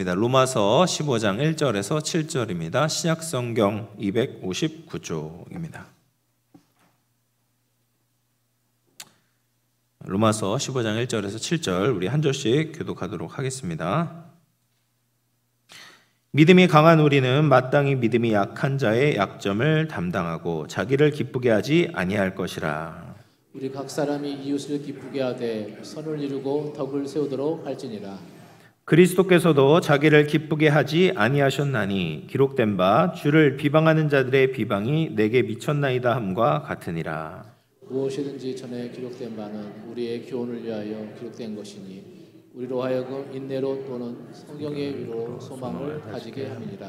로마서 15장 1절에서 7절입니다. 신약성경 259쪽입니다. 로마서 15장 1절에서 7절 우리 한 절씩 교독하도록 하겠습니다. 믿음이 강한 우리는 마땅히 믿음이 약한 자의 약점을 담당하고 자기를 기쁘게 하지 아니할 것이라. 우리 각 사람이 이웃을 기쁘게 하되 선을 이루고 덕을 세우도록 할지니라. 그리스도께서도 자기를 기쁘게 하지 아니하셨나니 기록된 바 주를 비방하는 자들의 비방이 내게 미쳤나이다 함과 같으니라. 무엇이든지 전에 기록된 바는 우리의 교훈을 위하여 기록된 것이니 우리로 하여금 인내로 또는 성경의 위로 소망을 가지게 함이니라.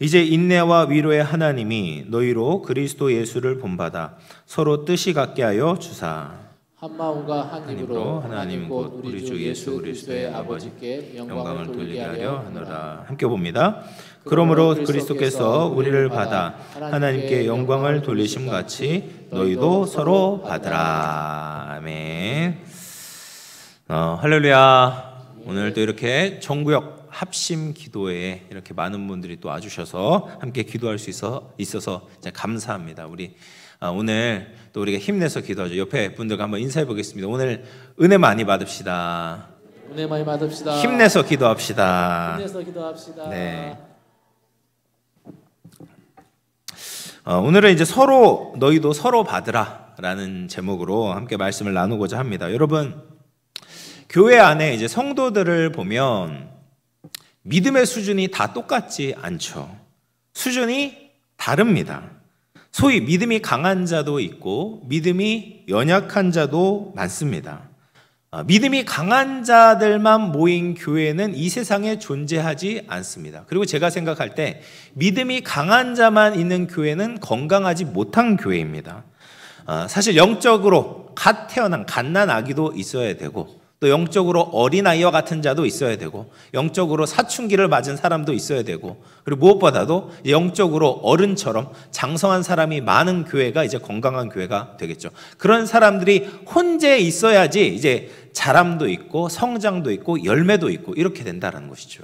이제 인내와 위로의 하나님이 너희로 그리스도 예수를 본받아 서로 뜻이 같게 하여 주사 한 마음과 한 입으로 하나님 곧 우리 주 예수 그리스도의 아버지께 영광을 돌리게 하려 하노라. 함께 봅니다. 그러므로 그리스도께서 우리를 받아 하나님께 영광을 돌리심 같이 너희도 서로 받으라. 아멘. 할렐루야. 오늘도 이렇게 전구역 합심 기도에 이렇게 많은 분들이 또 와주셔서 함께 기도할 수 있어서 감사합니다. 우리 오늘 또 우리가 힘내서 기도하죠. 옆에 분들과 한번 인사해 보겠습니다. 오늘 은혜 많이 받읍시다. 은혜 많이 받읍시다. 힘내서 기도합시다. 힘내서 기도합시다. 네. 오늘은 이제 서로 너희도 서로 받으라라는 제목으로 함께 말씀을 나누고자 합니다. 여러분, 교회 안에 이제 성도들을 보면 믿음의 수준이 다 똑같지 않죠. 수준이 다릅니다. 소위 믿음이 강한 자도 있고 믿음이 연약한 자도 많습니다. 믿음이 강한 자들만 모인 교회는 이 세상에 존재하지 않습니다. 그리고 제가 생각할 때 믿음이 강한 자만 있는 교회는 건강하지 못한 교회입니다. 사실 영적으로 갓 태어난 갓난 아기도 있어야 되고 또 영적으로 어린아이와 같은 자도 있어야 되고 영적으로 사춘기를 맞은 사람도 있어야 되고 그리고 무엇보다도 영적으로 어른처럼 장성한 사람이 많은 교회가 이제 건강한 교회가 되겠죠. 그런 사람들이 혼재 있어야지 이제 자람도 있고 성장도 있고 열매도 있고 이렇게 된다는 것이죠.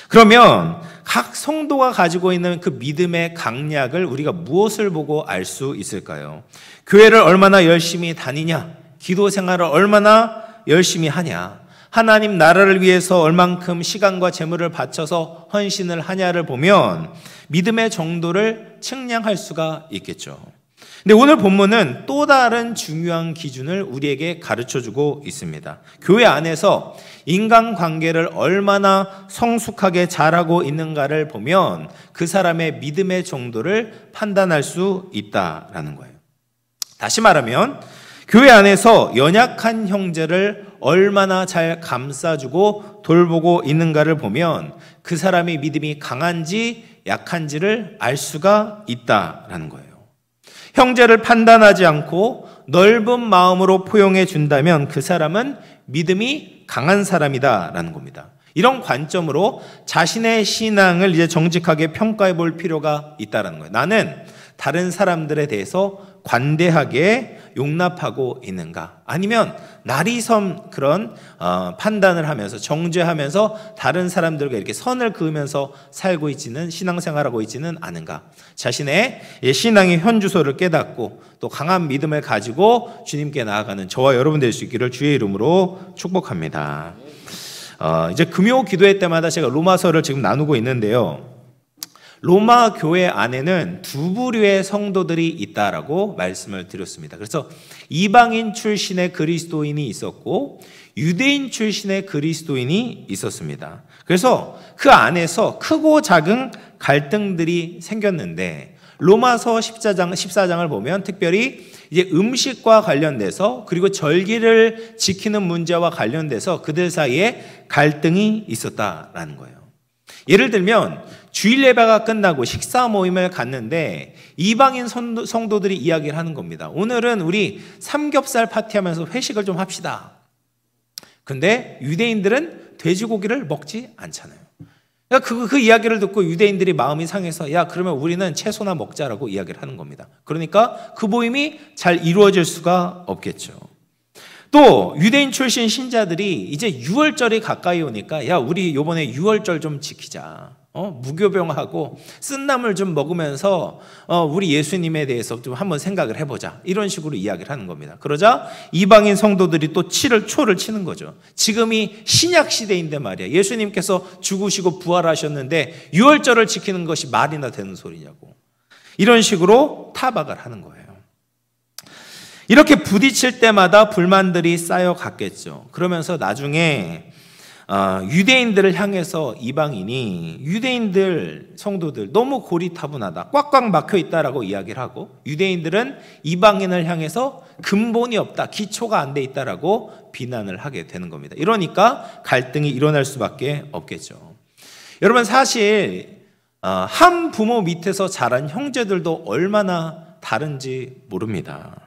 그러면 각 성도가 가지고 있는 그 믿음의 강약을 우리가 무엇을 보고 알 수 있을까요? 교회를 얼마나 열심히 다니냐? 기도 생활을 얼마나 열심히 하냐, 하나님 나라를 위해서 얼만큼 시간과 재물을 바쳐서 헌신을 하냐를 보면 믿음의 정도를 측량할 수가 있겠죠. 근데 오늘 본문은 또 다른 중요한 기준을 우리에게 가르쳐주고 있습니다. 교회 안에서 인간관계를 얼마나 성숙하게 잘하고 있는가를 보면 그 사람의 믿음의 정도를 판단할 수 있다라는 거예요. 다시 말하면 교회 안에서 연약한 형제를 얼마나 잘 감싸주고 돌보고 있는가를 보면 그 사람의 믿음이 강한지 약한지를 알 수가 있다라는 거예요. 형제를 판단하지 않고 넓은 마음으로 포용해 준다면 그 사람은 믿음이 강한 사람이다라는 겁니다. 이런 관점으로 자신의 신앙을 이제 정직하게 평가해 볼 필요가 있다라는 거예요. 나는 다른 사람들에 대해서 관대하게 용납하고 있는가? 아니면 나리섬 그런 판단을 하면서 정죄하면서 다른 사람들과 이렇게 선을 그으면서 살고 있지는 신앙생활하고 있지는 않은가? 자신의 신앙의 현주소를 깨닫고 또 강한 믿음을 가지고 주님께 나아가는 저와 여러분 될 수 있기를 주의 이름으로 축복합니다. 이제 금요 기도회 때마다 제가 로마서를 지금 나누고 있는데요. 로마 교회 안에는 두 부류의 성도들이 있다라고 말씀을 드렸습니다. 그래서 이방인 출신의 그리스도인이 있었고 유대인 출신의 그리스도인이 있었습니다. 그래서 그 안에서 크고 작은 갈등들이 생겼는데 로마서 14장을 보면 특별히 이제 음식과 관련돼서 그리고 절기를 지키는 문제와 관련돼서 그들 사이에 갈등이 있었다라는 거예요. 예를 들면 주일 예배가 끝나고 식사 모임을 갔는데 이방인 성도들이 이야기를 하는 겁니다. 오늘은 우리 삼겹살 파티하면서 회식을 좀 합시다. 근데 유대인들은 돼지고기를 먹지 않잖아요. 그 이야기를 듣고 유대인들이 마음이 상해서 야 그러면 우리는 채소나 먹자라고 이야기를 하는 겁니다. 그러니까 그 모임이 잘 이루어질 수가 없겠죠. 또 유대인 출신 신자들이 이제 유월절이 가까이 오니까 야, 우리 요번에 유월절 좀 지키자. 무교병하고 쓴나물 좀 먹으면서 우리 예수님에 대해서 좀 한번 생각을 해보자. 이런 식으로 이야기를 하는 겁니다. 그러자 이방인 성도들이 또 초를 치는 거죠. 지금이 신약 시대인데 말이야. 예수님께서 죽으시고 부활하셨는데 유월절을 지키는 것이 말이나 되는 소리냐고. 이런 식으로 타박을 하는 거예요. 이렇게 부딪힐 때마다 불만들이 쌓여갔겠죠. 그러면서 나중에 유대인들을 향해서 이방인이 유대인들 성도들 너무 고리타분하다, 꽉꽉 막혀 있다라고 이야기를 하고, 유대인들은 이방인을 향해서 근본이 없다, 기초가 안 돼 있다라고 비난을 하게 되는 겁니다. 이러니까 갈등이 일어날 수밖에 없겠죠. 여러분, 사실 한 부모 밑에서 자란 형제들도 얼마나 다른지 모릅니다.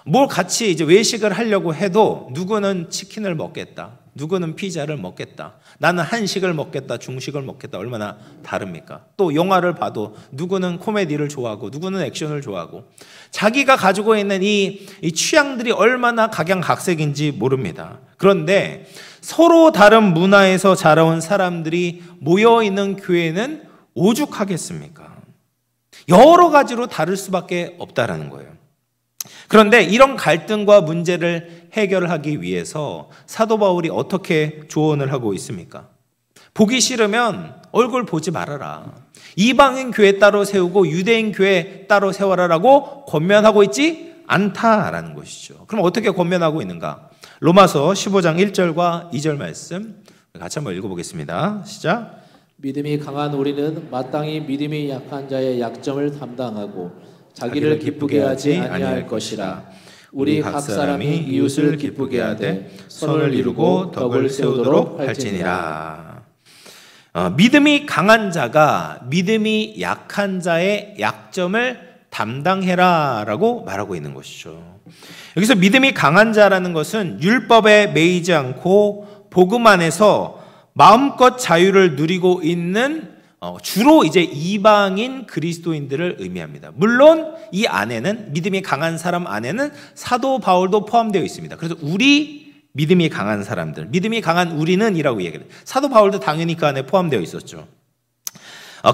뭘 같이 이제 외식을 하려고 해도 누구는 치킨을 먹겠다, 누구는 피자를 먹겠다, 나는 한식을 먹겠다, 중식을 먹겠다. 얼마나 다릅니까? 또 영화를 봐도 누구는 코미디를 좋아하고 누구는 액션을 좋아하고, 자기가 가지고 있는 이 취향들이 얼마나 각양각색인지 모릅니다. 그런데 서로 다른 문화에서 자라온 사람들이 모여있는 교회는 오죽하겠습니까? 여러 가지로 다를 수밖에 없다라는 거예요. 그런데 이런 갈등과 문제를 해결하기 위해서 사도 바울이 어떻게 조언을 하고 있습니까? 보기 싫으면 얼굴 보지 말아라. 이방인 교회 따로 세우고 유대인 교회 따로 세워라라고 권면하고 있지 않다라는 것이죠. 그럼 어떻게 권면하고 있는가? 로마서 15장 1절과 2절 말씀 같이 한번 읽어보겠습니다. 시작. 믿음이 강한 우리는 마땅히 믿음이 약한 자의 약점을 담당하고 자기를 기쁘게 하지 아니할 것이라. 우리 각 사람이 이웃을 기쁘게 하되 선을 이루고 덕을 세우도록 할지니라. 믿음이 강한 자가 믿음이 약한 자의 약점을 담당해라라고 말하고 있는 것이죠. 여기서 믿음이 강한 자라는 것은 율법에 매이지 않고 복음 안에서 마음껏 자유를 누리고 있는 주로 이제 이방인 그리스도인들을 의미합니다. 물론 이 안에는, 믿음이 강한 사람 안에는 사도 바울도 포함되어 있습니다. 그래서 우리 믿음이 강한 사람들, 믿음이 강한 우리는 이라고 얘기해요. 사도 바울도 당연히 그 안에 포함되어 있었죠.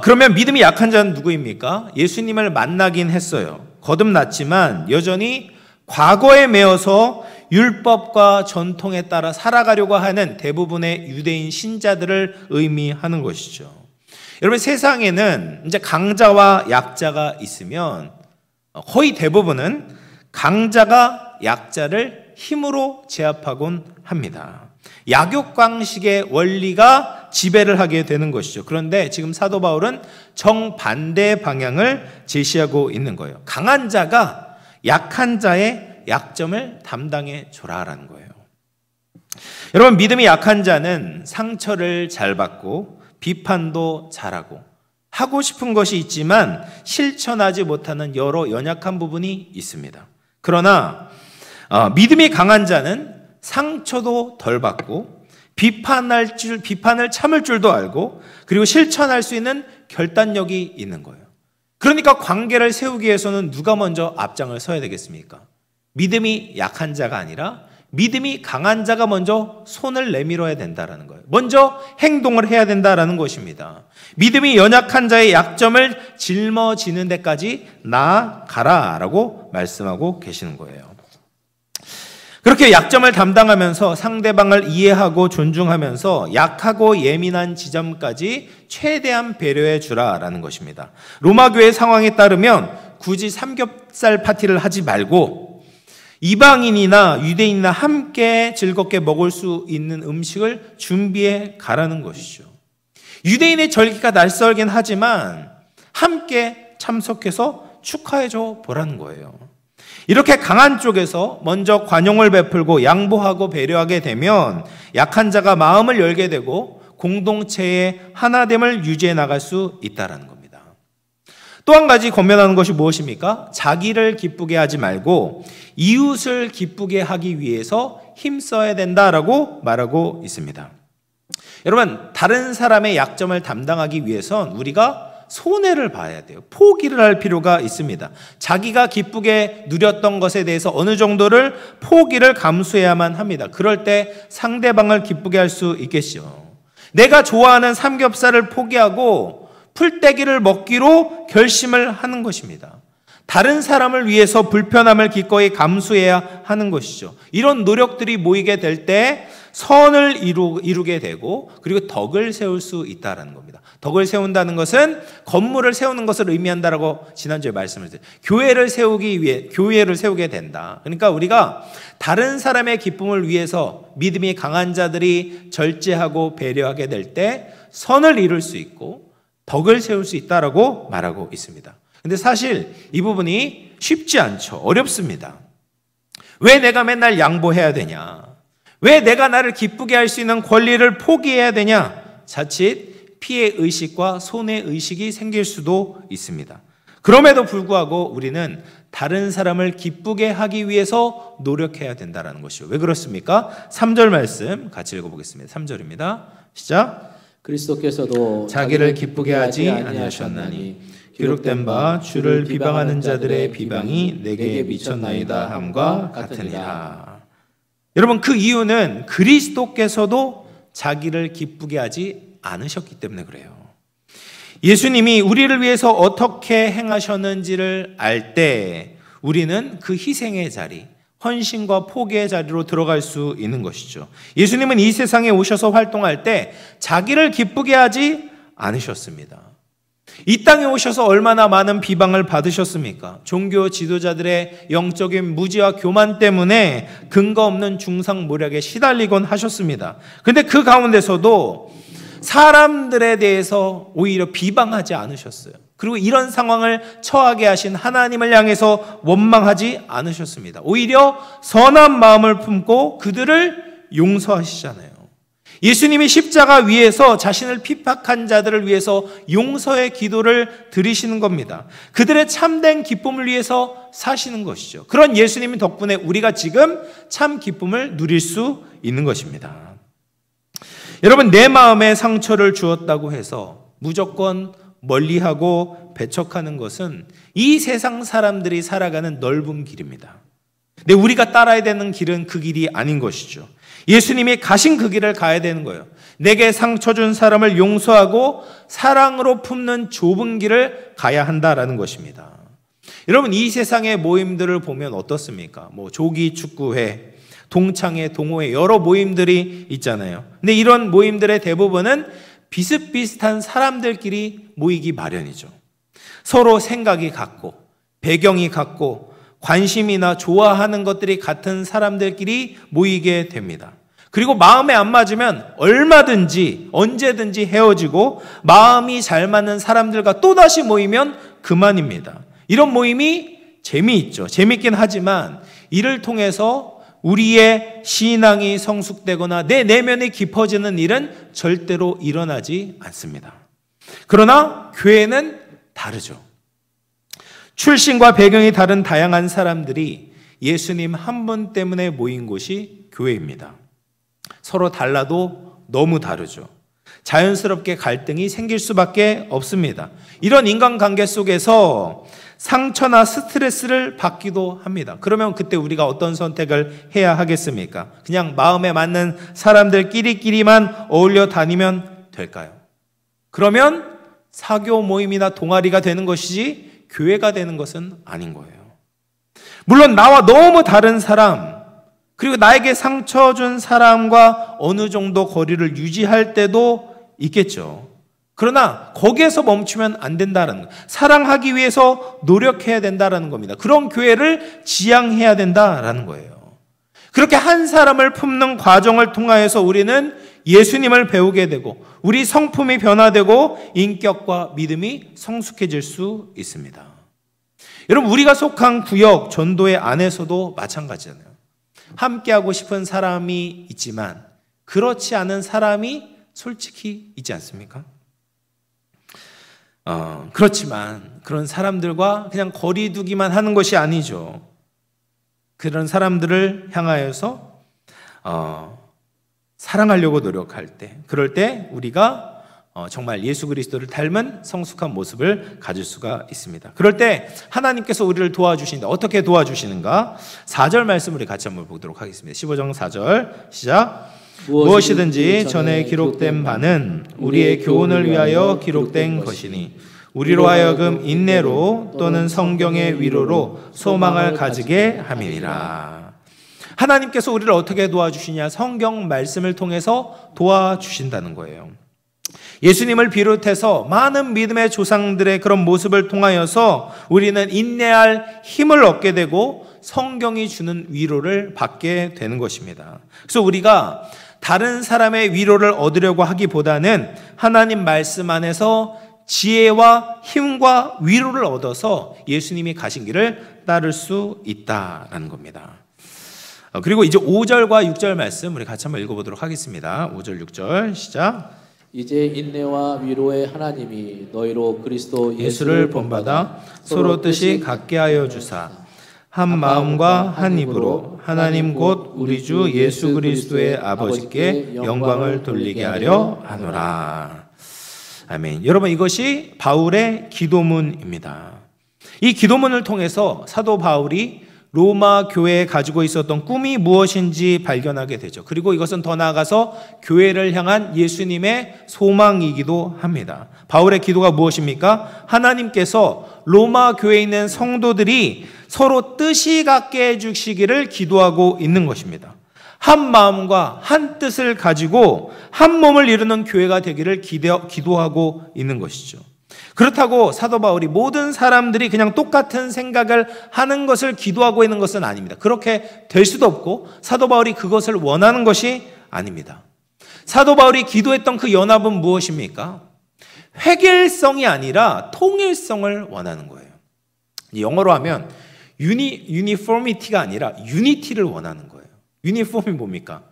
그러면 믿음이 약한 자는 누구입니까? 예수님을 만나긴 했어요. 거듭났지만 여전히 과거에 매여서 율법과 전통에 따라 살아가려고 하는 대부분의 유대인 신자들을 의미하는 것이죠. 여러분, 세상에는 이제 강자와 약자가 있으면 거의 대부분은 강자가 약자를 힘으로 제압하곤 합니다. 약육강식의 원리가 지배를 하게 되는 것이죠. 그런데 지금 사도 바울은 정반대 방향을 제시하고 있는 거예요. 강한 자가 약한 자의 약점을 담당해 줘라라는 거예요. 여러분, 믿음이 약한 자는 상처를 잘 받고 비판도 잘하고 하고 싶은 것이 있지만 실천하지 못하는 여러 연약한 부분이 있습니다. 그러나 믿음이 강한 자는 상처도 덜 받고 비판을 참을 줄도 알고 그리고 실천할 수 있는 결단력이 있는 거예요. 그러니까 관계를 세우기 위해서는 누가 먼저 앞장을 서야 되겠습니까? 믿음이 약한 자가 아니라 믿음이 강한 자가 먼저 손을 내밀어야 된다는 거예요. 먼저 행동을 해야 된다는 것입니다. 믿음이 연약한 자의 약점을 짊어지는 데까지 나아가라라고 말씀하고 계시는 거예요. 그렇게 약점을 담당하면서 상대방을 이해하고 존중하면서 약하고 예민한 지점까지 최대한 배려해 주라라는 것입니다. 로마 교회 상황에 따르면 굳이 삼겹살 파티를 하지 말고 이방인이나 유대인이나 함께 즐겁게 먹을 수 있는 음식을 준비해 가라는 것이죠. 유대인의 절기가 낯설긴 하지만 함께 참석해서 축하해 줘 보라는 거예요. 이렇게 강한 쪽에서 먼저 관용을 베풀고 양보하고 배려하게 되면 약한 자가 마음을 열게 되고 공동체의 하나됨을 유지해 나갈 수 있다는 겁니다. 또 한 가지 권면하는 것이 무엇입니까? 자기를 기쁘게 하지 말고 이웃을 기쁘게 하기 위해서 힘써야 된다라고 말하고 있습니다. 여러분, 다른 사람의 약점을 담당하기 위해선 우리가 손해를 봐야 돼요. 포기를 할 필요가 있습니다. 자기가 기쁘게 누렸던 것에 대해서 어느 정도를 포기를 감수해야만 합니다. 그럴 때 상대방을 기쁘게 할 수 있겠죠. 내가 좋아하는 삼겹살을 포기하고 풀떼기를 먹기로 결심을 하는 것입니다. 다른 사람을 위해서 불편함을 기꺼이 감수해야 하는 것이죠. 이런 노력들이 모이게 될 때 선을 이루게 되고 그리고 덕을 세울 수 있다는 겁니다. 덕을 세운다는 것은 건물을 세우는 것을 의미한다라고 지난주에 말씀을 드렸어요. 교회를 세우기 위해 교회를 세우게 된다. 그러니까 우리가 다른 사람의 기쁨을 위해서 믿음이 강한 자들이 절제하고 배려하게 될 때 선을 이룰 수 있고 덕을 세울 수 있다라고 말하고 있습니다. 근데 사실 이 부분이 쉽지 않죠. 어렵습니다. 왜 내가 맨날 양보해야 되냐? 왜 내가 나를 기쁘게 할 수 있는 권리를 포기해야 되냐? 자칫 피해의식과 손해의식이 생길 수도 있습니다. 그럼에도 불구하고 우리는 다른 사람을 기쁘게 하기 위해서 노력해야 된다는 것이죠. 왜 그렇습니까? 3절 말씀 같이 읽어보겠습니다. 3절입니다. 시작. 그리스도께서도 자기를 기쁘게 하지 아니하셨나니 기록된 바 주를 비방하는 자들의 비방이 내게 미쳤나이다 함과 같으니라. 여러분, 그 이유는 그리스도께서도 자기를 기쁘게 하지 않으셨기 때문에 그래요. 예수님이 우리를 위해서 어떻게 행하셨는지를 알 때 우리는 그 희생의 자리, 헌신과 포기의 자리로 들어갈 수 있는 것이죠. 예수님은 이 세상에 오셔서 활동할 때 자기를 기쁘게 하지 않으셨습니다. 이 땅에 오셔서 얼마나 많은 비방을 받으셨습니까? 종교 지도자들의 영적인 무지와 교만 때문에 근거 없는 중상모략에 시달리곤 하셨습니다. 그런데 그 가운데서도 사람들에 대해서 오히려 비방하지 않으셨어요. 그리고 이런 상황을 처하게 하신 하나님을 향해서 원망하지 않으셨습니다. 오히려 선한 마음을 품고 그들을 용서하시잖아요. 예수님이 십자가 위에서 자신을 핍박한 자들을 위해서 용서의 기도를 드리시는 겁니다. 그들의 참된 기쁨을 위해서 사시는 것이죠. 그런 예수님 덕분에 우리가 지금 참 기쁨을 누릴 수 있는 것입니다. 여러분, 내 마음에 상처를 주었다고 해서 무조건 멀리하고 배척하는 것은 이 세상 사람들이 살아가는 넓은 길입니다. 근데 우리가 따라야 되는 길은 그 길이 아닌 것이죠. 예수님이 가신 그 길을 가야 되는 거예요. 내게 상처 준 사람을 용서하고 사랑으로 품는 좁은 길을 가야 한다라는 것입니다. 여러분, 이 세상의 모임들을 보면 어떻습니까? 조기 축구회, 동창회, 동호회 여러 모임들이 있잖아요. 근데 이런 모임들의 대부분은 비슷비슷한 사람들끼리 모이기 마련이죠. 서로 생각이 같고 배경이 같고 관심이나 좋아하는 것들이 같은 사람들끼리 모이게 됩니다. 그리고 마음에 안 맞으면 얼마든지 언제든지 헤어지고 마음이 잘 맞는 사람들과 또다시 모이면 그만입니다. 이런 모임이 재미있죠. 재밌긴 하지만 이를 통해서 우리의 신앙이 성숙되거나 내 내면이 깊어지는 일은 절대로 일어나지 않습니다. 그러나 교회는 다르죠. 출신과 배경이 다른 다양한 사람들이 예수님 한 분 때문에 모인 곳이 교회입니다. 서로 달라도 너무 다르죠. 자연스럽게 갈등이 생길 수밖에 없습니다. 이런 인간관계 속에서 상처나 스트레스를 받기도 합니다. 그러면 그때 우리가 어떤 선택을 해야 하겠습니까? 그냥 마음에 맞는 사람들끼리만 어울려 다니면 될까요? 그러면 사교 모임이나 동아리가 되는 것이지 교회가 되는 것은 아닌 거예요. 물론 나와 너무 다른 사람, 그리고 나에게 상처 준 사람과 어느 정도 거리를 유지할 때도 있겠죠. 그러나 거기에서 멈추면 안 된다는 거예요. 사랑하기 위해서 노력해야 된다는 겁니다. 그런 교회를 지향해야 된다는 거예요. 그렇게 한 사람을 품는 과정을 통하여서 우리는 예수님을 배우게 되고 우리 성품이 변화되고 인격과 믿음이 성숙해질 수 있습니다. 여러분, 우리가 속한 구역 전도회 안에서도 마찬가지잖아요. 함께하고 싶은 사람이 있지만 그렇지 않은 사람이 솔직히 있지 않습니까? 그렇지만 그런 사람들과 그냥 거리 두기만 하는 것이 아니죠. 그런 사람들을 향하여서 사랑하려고 노력할 때, 그럴 때 우리가 정말 예수 그리스도를 닮은 성숙한 모습을 가질 수가 있습니다. 그럴 때 하나님께서 우리를 도와주신다. 어떻게 도와주시는가? 4절 말씀 우리 같이 한번 보도록 하겠습니다. 15장 4절 시작. 무엇이든지 전에 기록된 바는 우리의 교훈을 위하여 기록된 것이니 우리로 하여금 인내로 또는 성경의 위로로 소망을 가지게 함이니라. 하나님께서 우리를 어떻게 도와주시냐? 성경 말씀을 통해서 도와주신다는 거예요. 예수님을 비롯해서 많은 믿음의 조상들의 그런 모습을 통하여서 우리는 인내할 힘을 얻게 되고 성경이 주는 위로를 받게 되는 것입니다. 그래서 우리가 다른 사람의 위로를 얻으려고 하기보다는 하나님 말씀 안에서 지혜와 힘과 위로를 얻어서 예수님이 가신 길을 따를 수 있다라는 겁니다. 그리고 이제 5절과 6절 말씀 우리 같이 한번 읽어보도록 하겠습니다. 5절 6절 시작. 이제 인내와 위로의 하나님이 너희로 그리스도 예수를 본받아 서로 뜻이 같게 하여 주사 한 마음과 한 입으로 하나님 곧 우리 주 예수 그리스도의 아버지께 영광을 돌리게 하려 하노라. 아멘. 여러분, 이것이 바울의 기도문입니다. 이 기도문을 통해서 사도 바울이 로마 교회에 가지고 있었던 꿈이 무엇인지 발견하게 되죠. 그리고 이것은 더 나아가서 교회를 향한 예수님의 소망이기도 합니다. 바울의 기도가 무엇입니까? 하나님께서 로마 교회에 있는 성도들이 서로 뜻이 같게 해주시기를 기도하고 있는 것입니다. 한 마음과 한 뜻을 가지고 한 몸을 이루는 교회가 되기를 기도하고 있는 것이죠. 그렇다고 사도 바울이 모든 사람들이 그냥 똑같은 생각을 하는 것을 기도하고 있는 것은 아닙니다. 그렇게 될 수도 없고 사도 바울이 그것을 원하는 것이 아닙니다. 사도 바울이 기도했던 그 연합은 무엇입니까? 획일성이 아니라 통일성을 원하는 거예요. 영어로 하면 유니포미티가 아니라 유니티를 원하는 거예요. 유니폼이 뭡니까?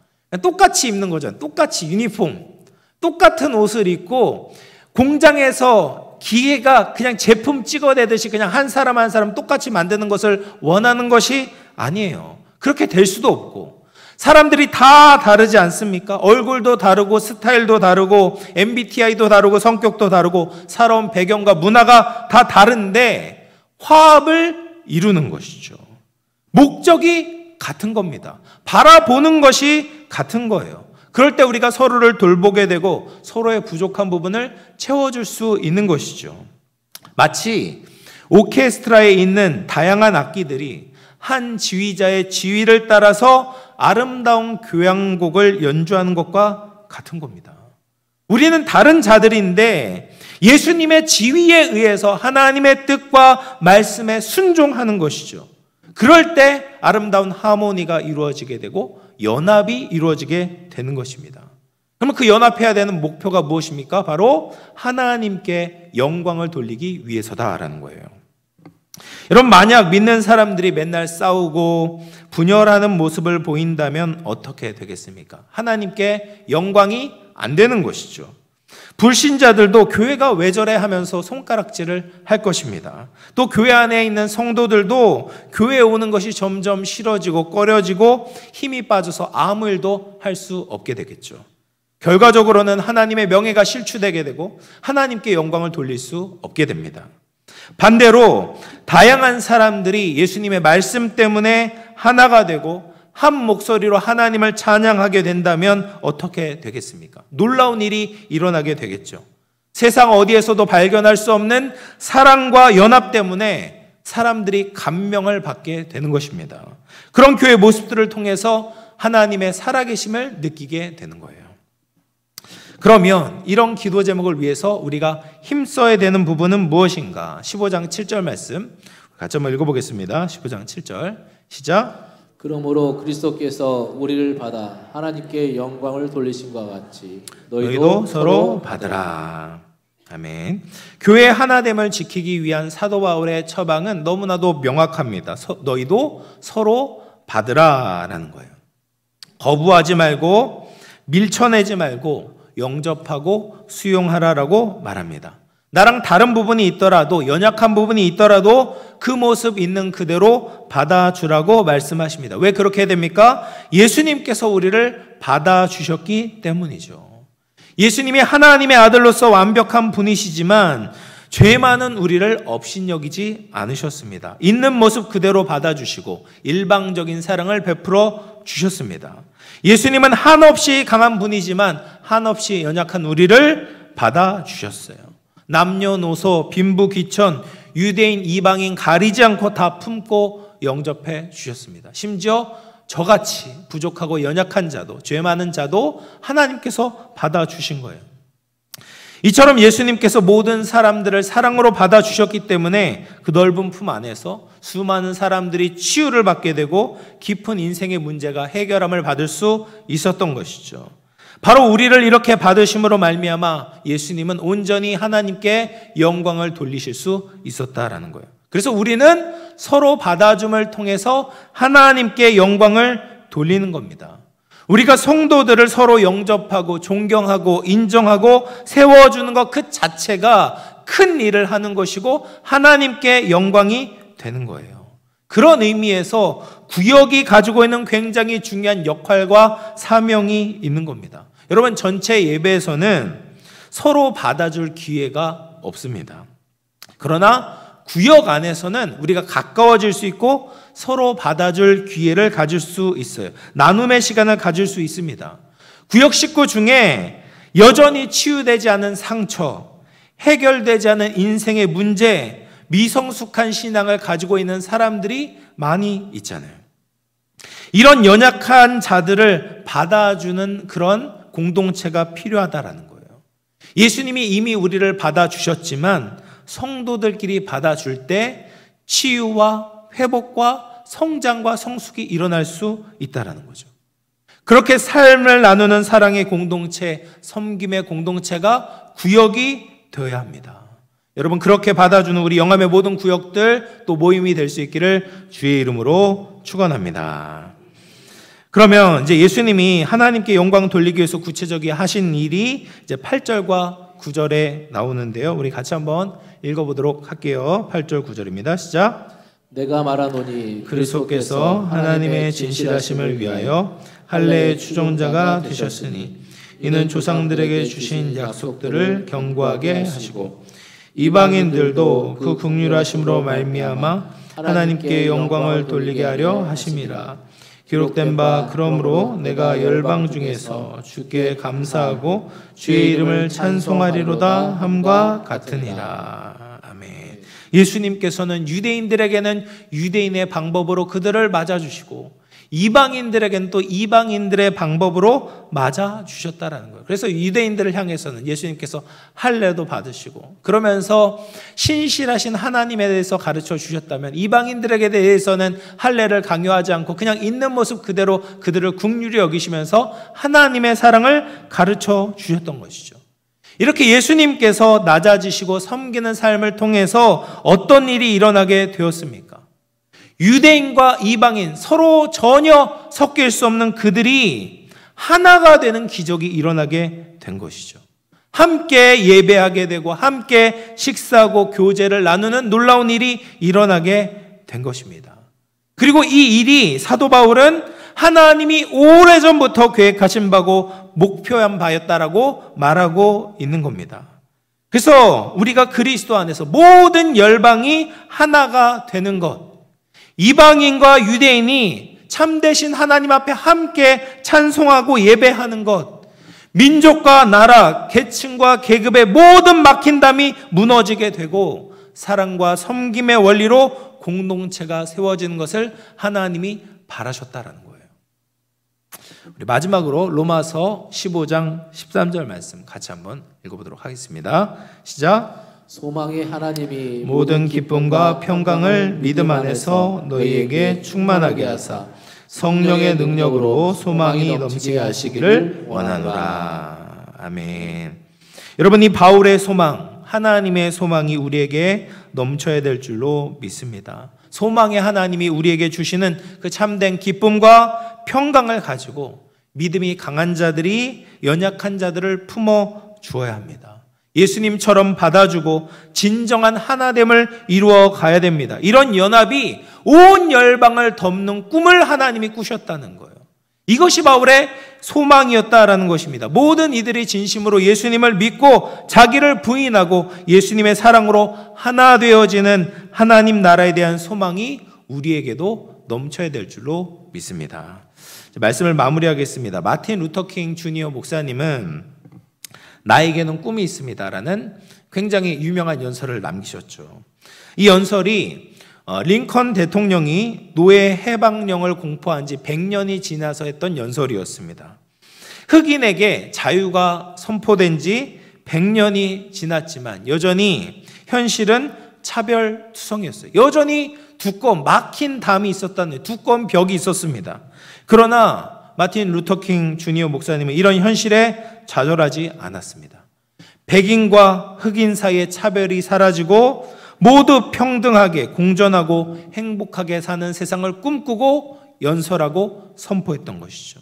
똑같이 입는 거잖아요. 똑같이 유니폼. 똑같은 옷을 입고 공장에서 기계가 그냥 제품 찍어내듯이 그냥 한 사람 한 사람 똑같이 만드는 것을 원하는 것이 아니에요. 그렇게 될 수도 없고 사람들이 다 다르지 않습니까? 얼굴도 다르고 스타일도 다르고 MBTI도 다르고 성격도 다르고 살아온 배경과 문화가 다 다른데 화합을 이루는 것이죠. 목적이 같은 겁니다. 바라보는 것이 같은 거예요. 그럴 때 우리가 서로를 돌보게 되고 서로의 부족한 부분을 채워줄 수 있는 것이죠. 마치 오케스트라에 있는 다양한 악기들이 한 지휘자의 지휘를 따라서 아름다운 교향곡을 연주하는 것과 같은 겁니다. 우리는 다른 자들인데 예수님의 지휘에 의해서 하나님의 뜻과 말씀에 순종하는 것이죠. 그럴 때 아름다운 하모니가 이루어지게 되고 연합이 이루어지게 되는 것입니다. 그러면 그 연합해야 되는 목표가 무엇입니까? 바로 하나님께 영광을 돌리기 위해서다라는 거예요. 여러분, 만약 믿는 사람들이 맨날 싸우고 분열하는 모습을 보인다면 어떻게 되겠습니까? 하나님께 영광이 안 되는 것이죠. 불신자들도 교회가 왜 저래 하면서 손가락질을 할 것입니다. 또 교회 안에 있는 성도들도 교회에 오는 것이 점점 싫어지고 꺼려지고 힘이 빠져서 아무 일도 할 수 없게 되겠죠. 결과적으로는 하나님의 명예가 실추되게 되고 하나님께 영광을 돌릴 수 없게 됩니다. 반대로 다양한 사람들이 예수님의 말씀 때문에 하나가 되고 한 목소리로 하나님을 찬양하게 된다면 어떻게 되겠습니까? 놀라운 일이 일어나게 되겠죠. 세상 어디에서도 발견할 수 없는 사랑과 연합 때문에 사람들이 감명을 받게 되는 것입니다. 그런 교회 모습들을 통해서 하나님의 살아계심을 느끼게 되는 거예요. 그러면 이런 기도 제목을 위해서 우리가 힘써야 되는 부분은 무엇인가? 15장 7절 말씀 같이 한번 읽어보겠습니다. 15장 7절 시작. 그러므로 그리스도께서 우리를 받아 하나님께 영광을 돌리심과 같이 너희도 서로 받으라. 아멘. 교회 하나됨을 지키기 위한 사도 바울의 처방은 너무나도 명확합니다. 너희도 서로 받으라라는 거예요. 거부하지 말고 밀쳐내지 말고 영접하고 수용하라라고 말합니다. 나랑 다른 부분이 있더라도 연약한 부분이 있더라도 그 모습 있는 그대로 받아주라고 말씀하십니다. 왜 그렇게 됩니까? 예수님께서 우리를 받아주셨기 때문이죠. 예수님이 하나님의 아들로서 완벽한 분이시지만 죄 많은 우리를 업신여기지 않으셨습니다. 있는 모습 그대로 받아주시고 일방적인 사랑을 베풀어 주셨습니다. 예수님은 한없이 강한 분이지만 한없이 연약한 우리를 받아주셨어요. 남녀노소, 빈부, 귀천, 유대인, 이방인 가리지 않고 다 품고 영접해 주셨습니다. 심지어 저같이 부족하고 연약한 자도, 죄 많은 자도 하나님께서 받아주신 거예요. 이처럼 예수님께서 모든 사람들을 사랑으로 받아주셨기 때문에 그 넓은 품 안에서 수많은 사람들이 치유를 받게 되고 깊은 인생의 문제가 해결함을 받을 수 있었던 것이죠. 바로 우리를 이렇게 받으심으로 말미암아 예수님은 온전히 하나님께 영광을 돌리실 수 있었다라는 거예요. 그래서 우리는 서로 받아줌을 통해서 하나님께 영광을 돌리는 겁니다. 우리가 성도들을 서로 영접하고 존경하고 인정하고 세워주는 것 그 자체가 큰 일을 하는 것이고 하나님께 영광이 되는 거예요. 그런 의미에서 구역이 가지고 있는 굉장히 중요한 역할과 사명이 있는 겁니다. 여러분, 전체 예배에서는 서로 받아줄 기회가 없습니다. 그러나 구역 안에서는 우리가 가까워질 수 있고 서로 받아줄 기회를 가질 수 있어요. 나눔의 시간을 가질 수 있습니다. 구역 식구 중에 여전히 치유되지 않은 상처, 해결되지 않은 인생의 문제, 미성숙한 신앙을 가지고 있는 사람들이 많이 있잖아요. 이런 연약한 자들을 받아주는 그런 공동체가 필요하다라는 거예요. 예수님이 이미 우리를 받아주셨지만 성도들끼리 받아줄 때 치유와 회복과 성장과 성숙이 일어날 수 있다는 거죠. 그렇게 삶을 나누는 사랑의 공동체, 섬김의 공동체가 구역이 되어야 합니다. 여러분, 그렇게 받아주는 우리 영암의 모든 구역들 또 모임이 될 수 있기를 주의 이름으로 축원합니다. 그러면 이제 예수님이 하나님께 영광 돌리기 위해서 구체적으로 하신 일이 이제 8절과 9절에 나오는데요. 우리 같이 한번 읽어보도록 할게요. 8절 9절입니다. 시작. 내가 말하노니 그리스도께서 하나님의 진실하심을 위하여 할례의 추종자가 되셨으니 이는 조상들에게 주신 약속들을 견고하게 하시고 이방인들도 그 긍휼하심으로 말미암아 하나님께 영광을 돌리게 하려 하심이라. 기록된 바 그러므로 내가 열방 중에서 주께 감사하고 주의 이름을 찬송하리로다 함과 같으니라. 아멘. 예수님께서는 유대인들에게는 유대인의 방법으로 그들을 맞아주시고 이방인들에게는 또 이방인들의 방법으로 맞아주셨다라는 거예요. 그래서 유대인들을 향해서는 예수님께서 할례도 받으시고 그러면서 신실하신 하나님에 대해서 가르쳐 주셨다면 이방인들에게 대해서는 할례를 강요하지 않고 그냥 있는 모습 그대로 그들을 긍휼히 여기시면서 하나님의 사랑을 가르쳐 주셨던 것이죠. 이렇게 예수님께서 낮아지시고 섬기는 삶을 통해서 어떤 일이 일어나게 되었습니까? 유대인과 이방인 서로 전혀 섞일 수 없는 그들이 하나가 되는 기적이 일어나게 된 것이죠. 함께 예배하게 되고 함께 식사하고 교제를 나누는 놀라운 일이 일어나게 된 것입니다. 그리고 이 일이 사도 바울은 하나님이 오래전부터 계획하신 바고 목표한 바였다라고 말하고 있는 겁니다. 그래서 우리가 그리스도 안에서 모든 열방이 하나가 되는 것, 이방인과 유대인이 참되신 하나님 앞에 함께 찬송하고 예배하는 것, 민족과 나라, 계층과 계급의 모든 막힌담이 무너지게 되고 사랑과 섬김의 원리로 공동체가 세워지는 것을 하나님이 바라셨다라는 거예요. 우리 마지막으로 로마서 15장 13절 말씀 같이 한번 읽어보도록 하겠습니다. 시작. 소망의 하나님이 모든 기쁨과 평강을 믿음 안에서 너희에게 충만하게 하사 성령의 능력으로 소망이 넘치게 하시기를 원하노라. 아멘. 여러분, 이 바울의 소망, 하나님의 소망이 우리에게 넘쳐야 될 줄로 믿습니다. 소망의 하나님이 우리에게 주시는 그 참된 기쁨과 평강을 가지고 믿음이 강한 자들이 연약한 자들을 품어 주어야 합니다. 예수님처럼 받아주고 진정한 하나됨을 이루어 가야 됩니다. 이런 연합이 온 열방을 덮는 꿈을 하나님이 꾸셨다는 거예요. 이것이 바울의 소망이었다라는 것입니다. 모든 이들이 진심으로 예수님을 믿고 자기를 부인하고 예수님의 사랑으로 하나 되어지는 하나님 나라에 대한 소망이 우리에게도 넘쳐야 될 줄로 믿습니다. 말씀을 마무리하겠습니다. 마틴 루터킹 주니어 목사님은 나에게는 꿈이 있습니다라는 굉장히 유명한 연설을 남기셨죠. 이 연설이 링컨 대통령이 노예 해방령을 공포한 지 100년이 지나서 했던 연설이었습니다. 흑인에게 자유가 선포된 지 100년이 지났지만 여전히 현실은 차별투성이었어요. 여전히 두꺼운 막힌 담이 있었다는 두꺼운 벽이 있었습니다. 그러나 마틴 루터킹 주니어 목사님은 이런 현실에 좌절하지 않았습니다. 백인과 흑인 사이의 차별이 사라지고 모두 평등하게 공존하고 행복하게 사는 세상을 꿈꾸고 연설하고 선포했던 것이죠.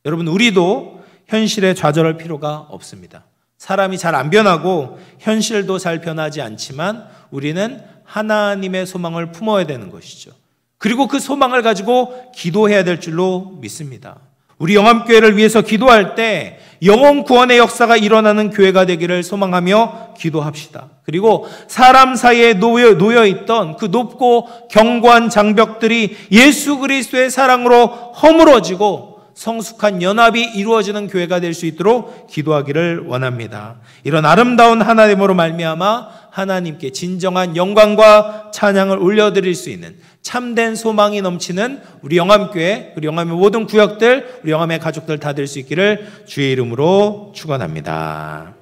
여러분, 우리도 현실에 좌절할 필요가 없습니다. 사람이 잘 안 변하고 현실도 잘 변하지 않지만 우리는 하나님의 소망을 품어야 되는 것이죠. 그리고 그 소망을 가지고 기도해야 될 줄로 믿습니다. 우리 영암교회를 위해서 기도할 때 영혼 구원의 역사가 일어나는 교회가 되기를 소망하며 기도합시다. 그리고 사람 사이에 놓여있던 그 높고 견고한 장벽들이 예수 그리스도의 사랑으로 허물어지고 성숙한 연합이 이루어지는 교회가 될 수 있도록 기도하기를 원합니다. 이런 아름다운 하나님으로 말미암아 하나님께 진정한 영광과 찬양을 올려드릴 수 있는 참된 소망이 넘치는 우리 영암교회, 우리 영암의 모든 구역들, 우리 영암의 가족들 다 될 수 있기를 주의 이름으로 축원합니다.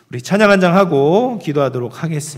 우리 찬양 한 장 하고 기도하도록 하겠습니다.